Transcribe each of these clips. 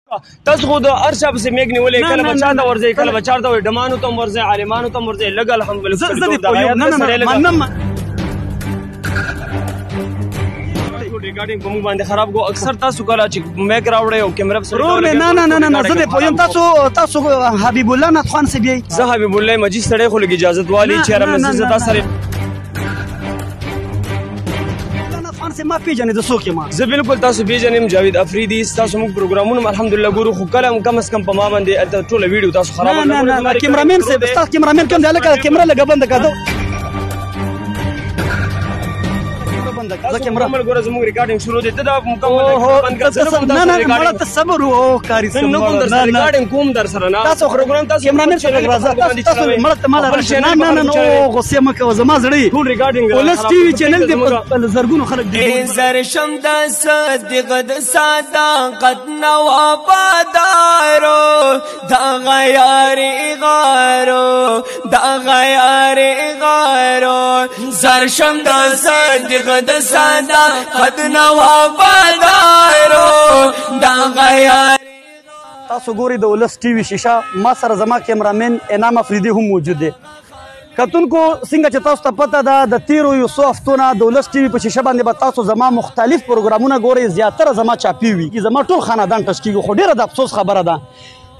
تاسو خو د هر چا پسې میګ نیولې کله به چا ته ورځئ کله به چا ته وایي ډمانو ته هم ورځئ عالمانو ته هم ورځئ لږ الحمدلله ریکارډینګ په موږ باندې خراب کو اکثر تاسو کله چې میګ راوړئ او کیمره پسې نه زه دې پوهیم تاسو حبیب الله نطخوان صاحب یې زه حبیب الله مجید سړی خو لږ اجازت والي چې زه تاسو سره ما پیژنې د څوک یم زه بالکل تاسو پیژنم جاوید افریدي تاسو موږ پروګرامونه الحمدلله ګورو خو کله هم کم از کم په ما باندې ټوله ویډیو تاسو خراب نه کیمرامین صاحب تاسو کیمرامین کوم دی لکه کیمره لګه بند کړو زه کیمره ملګری زموږ ریکارډینګ شروع دی ته دا مکمل بند کړه نه مړه ته صبر او کاری صاحب نو کوم در ریکارډینګ کوم در سره نه تاسو پروګرام تاسو کیمرامین صاحب راځه تاسو مړه ته مال راشه نه غصه مکه زما زړی ټول ریکارډینګ ولس ټي وي چینل دی په زرګونو خلک دی زر شم د صدق د صداقت نو آبادارو دا غیاري غارو زر شم د صدق د صداقت نو آبادارو دا غیاري تاسو ګورئ د ولس ټي وي شیشه ما سره زما کیمرامین انعام افریدي هم موجود دی کتونکو څنګه چې تاسو ته پته ده د تیرو یو څو هفتو نه د ولس ټي وي په شیشه باندې به تاسو زما مختلف پروګرامونه ګورئ زیاتره زما چاپي وي زما ټول خاندان ټچ کېږي خو ډېره د افسوس خبره ده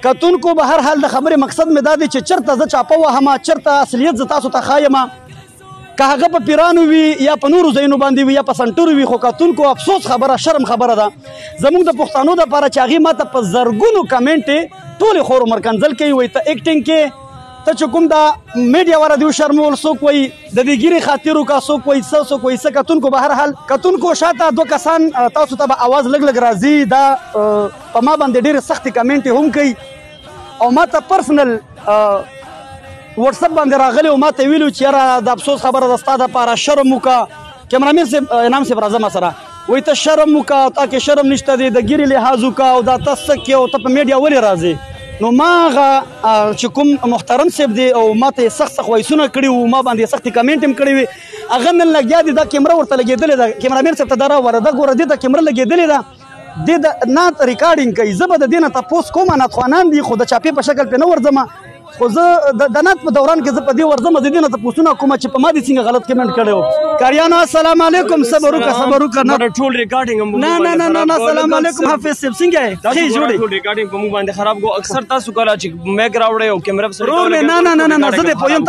کتونکو به هر حال د خبرې مقصد مې دا دی چې چېرته زه چاپه وهمه چېرته اصلیت زه تاسو ته ښایمه که هغه په پیرانو وي یا په نورو ځایونو باندې وي یا په سنټرو وي خو کتونکو افسوس خبره شرم خبره ده زموږ د پښتنو دپاره چې هغې ما ته په زرګونو کمنټې ټولې خور مرکنځل کوي وایي ته ایکټینګ کې ته چې کوم دا میډیا والا دی وشرمول څوک وایي د دې ګیرې خاطر وکړه څوک وایي څوک وایي څه کتونکو به هر حال کتونکو شاته دوه کسان تاسو ته به اواز لږ راځي دا په ما باندې ډېرې سختې کمنټې هم کوي او ما ته پرسنل واتساپ باندې راغلی او ما ته ویلو چې یاره د افسوس خبره ده ستا دپاره شرم وکړه کیمرامین صاحب انعام صاحب راځه ما سره وایي ته شرم وکړه تا کې شرم نشته دی د ګیرې لحاظ وکړه او دا ته څه کې او ته په میډیا ولې راځې نو ما هغه چې کوم محترم صاحب دی او ما ته یې سخت وایسونه کړي وو ما باندې سختې کمنټ هم کړی وي هغه نن لګیا دی دا کیمره ورته لګېدلې ده کیمرامین صاحب ته دا راوړه دا ګوره دې ته کیمره لګېدلې ده دې د نعت ریکارډینګ کوي زه به د دې نه تپوس کوم نعتخوانان دي خو د چاپې په شکل پرې نه ورځم خو زه د نعت په دوران کې زه په دې ورځم د دې نه تپوسونه کوم چې په ما دې څنګه غلط کمنټ کړی و کاریانو السلام علیکم صبر وکړه نه ټول ریکارډینګ هم نه السلام علیکم حافظ صاحب څنګه یې ښه جوړې ټول ریکارډینګ په موږ باندې خراب کو اکثر تاسو کله چې میګ راوړئ او کیمره پسې نه زه دې پوهیم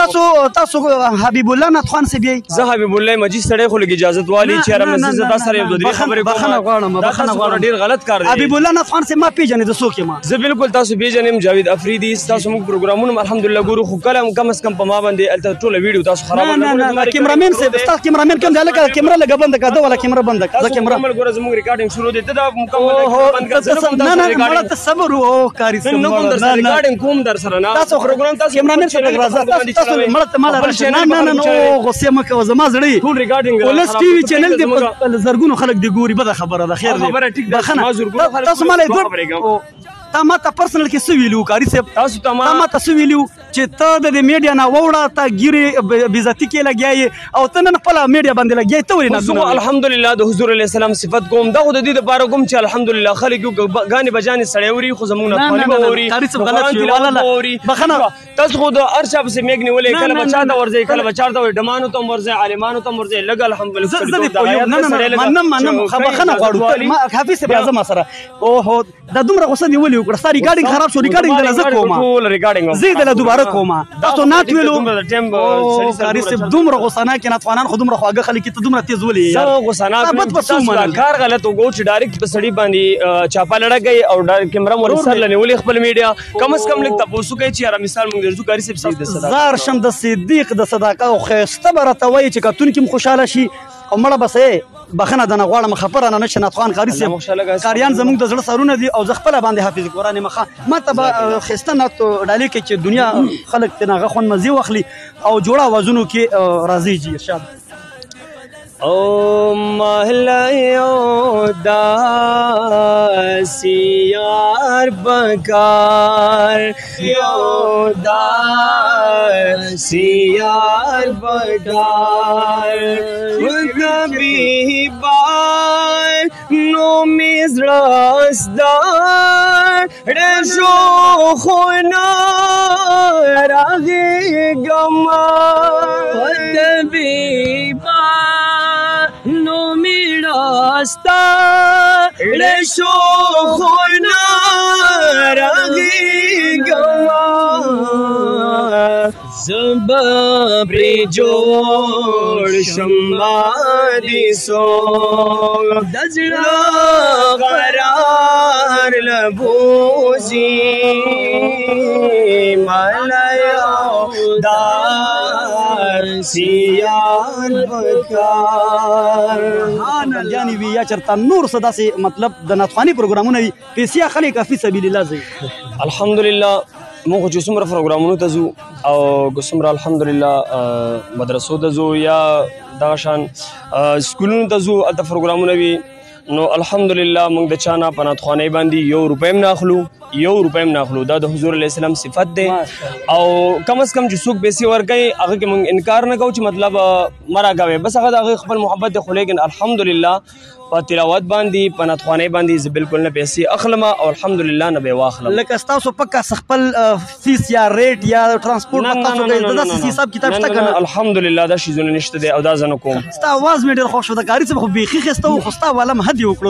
تاسو حبیب الله نطخوان صاحب یې زه حبیب الله مجید سړی خو لږ اجازت والي چې زه تاسو سره یو دوه خبرې کوم بخښنه غواړم ډېر غلط کار دی حبیب الله نطخوان صاحب ما پیژنې د څوک یم زه بالکل تاسو پیژنم جاوید افریدي تاسو موږ پروګرامونه الحمدلله ګورو خو کله هم کم از کم په ما باندې ټوله ویډیو تاسو خراب نه کیمرامین صاحب تاسو کیمرامین کوم دی لکه کیمره لګه بند کړه ولا کیمره بند کړه زه کیمره ملګری زموږ ریکارډینګ شروع دی ته دا مکمل بند کړه نه مړه ته صبر او کاری صاحب نو کوم در ریکارډینګ کوم در سره نه تاسو پروګرام تاسو کیمرامین صاحب راځه تاسو مړه ته مال راشه نه غصه مکه زما زړی ټول ریکارډینګ ولس ټي وي چینل دی په زرګونو خلک دی ګوري بده خبره ده خیر دی خبره ټیک ده تاسو مال تا ما ته پرسنل کې څه ویلو کاری صاحب تاسو ته ما ته څه ویلو چې ته د میډیا نه ووړه ته ګیرې بېزتي کې لګیا او ته نن خپله میډیا باندې لګیا ته ولې نه الحمدلله د حضور علیه السلام صفت کوم دا خو د دې دپاره کوم چې الحمدلله خلک یو ګانې بجانې سړی اوري خو زموږ نه خالي به اوري بخښنه تاسو خو د هر چا پسې میګ نیولې کله به چا ته ورځئ کله به چا ته وایي ډمانو ته هم ورځئ عالمانو ته هم ورځئ لږ الحمدلله منم بخښنه غواړو حافظ صاحب راځه ما سره اوهو دا دومره غوسه نیولې وکړه ستا ریکارډینګ خراب شو ریکارډینګ دله زه کوم زه دله دوباره کوم تاسو نعت ویلو کاري صاحب دومره غوسه ناک نعتخوانان خو دومره خواږه خلک ته دومره تیز ولې یار غوسه ناک کار غلط وګو چې ډایرکټ په سړي باندې چاپه لړه کوي او کیمره مور سره لنیولې خپل میډیا کم از کم لیک تاسو کوي چې یاره مثال مونږ درځو کاري صاحب د صداقت زار شم د صدیق د صداقت او خسته برته وایي چې کتون کې خوشاله شي او مړه بسې بخښنه درنه غواړم خبره نه نشه نطخوان کاري صاحب کاریان زموږ د زړه سرونه دي او زه خپله باندې حافظ قرآن مخه ما ته به ښایسته نعت ډالۍ کوي چې دنیا خلک ترې هغه خوند مزې واخلي او جوړه اوازونو کې راځي جي ارشاد او محلیو داسی یار بکار یو داسی یار بکار کبھی بار نو میز راستدار رشو خونا راغي گما طبيبا نو میراستا رشو خونا راغي گما زبا پری جوڑ شمادی سو دزڑا قرار لبوزی مالایا دار سیان بکار یعنی وی یا چرتا نور صدا سے مطلب د ناتخوانی پروګرامونه وي پیسې خلک فی سبیل الله زی الحمدلله موږ چې څومره پروګرامونو ته ځو او څومره الحمدلله مدرسو ته ځو یا دغه شان سکولونو ته ځو هلته پروګرامونه وي نو الحمدلله موږ د چا نه په ناتخوانۍ باندې یو روپۍ هم نه اخلو دا د حضور علیه السلام صفت دی او کم از کم چې څوک پیسې ورکوي هغه کې موږ انکار نه کوو چې مطلب مه راکوئ بس هغه د هغې خپل محبت دی خو لیکن الحمدلله په تلاوت باندې په ناتخوانۍ باندې زه بالکل نه پیسې اخلم او الحمدلله نه به یې واخلم لکه ستاسو پکا خپل فیس یا ریټ یا ترانسپورټ په تاسو کوي داسې حساب کتاب شته که نه الحمدلله دا شیزونه نشته دی او دا زه نه کوم ستا اواز مې ډېر خوښ شو د کاري صاحب خو بیخي ښایسته و خو ستا والا م حد یې وکړلو